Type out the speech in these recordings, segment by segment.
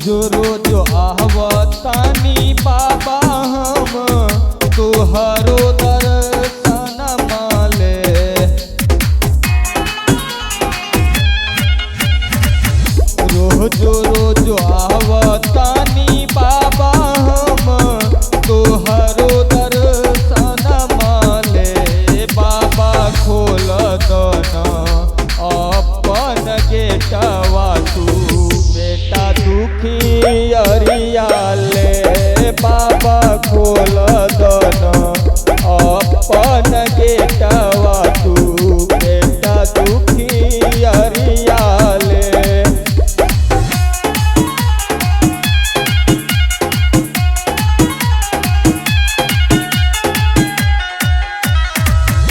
रोज आवतानी बाबा हम तुहरो दर्शन माले। रोज आवतानी बाबा हम तुहरो दर्शन माले। बाबा खोल दना अपन गेटवा तू बेटा दुखी अरियाले। बाबा खोल दना अपन गेटवा तू बेटा दुखी अरियाले।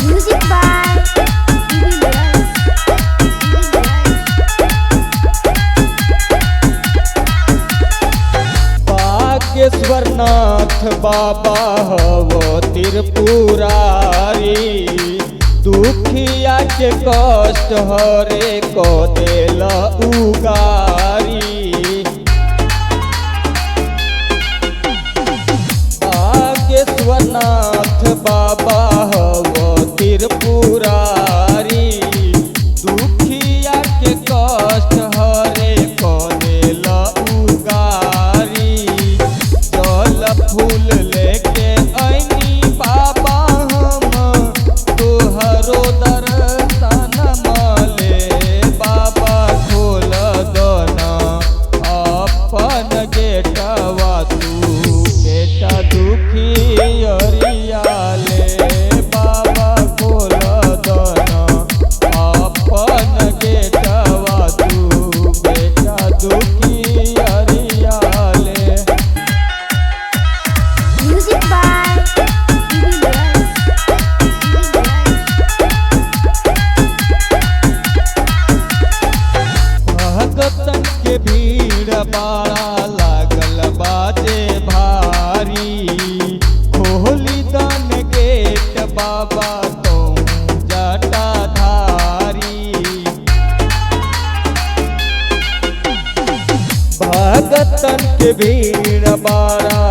Music by बागेश्वरनाथ बाबा हवो त्रिपुरारी। दुखिया के कष्ट हरे को देला उगारी। बागेश्वरनाथ बाबा हवो त्रिपुरारी। दुखिया के कष्ट हरे को देला उगारी। जल फूल लेके आईनी बाबा हम तुहरो दर्शन माले। बाबा खोल दना अपन गेटवा तू बेटा दुखी अरियाले। बाबा खोल दना अपन गेटवा तू बेटा दुखी अरियाले। Music by भगतन के भीड़ बड़ा लागल बाजे भारी। खोली दन गेट बाबा तो जटाधारी। भगतन के भीड़ बड़ा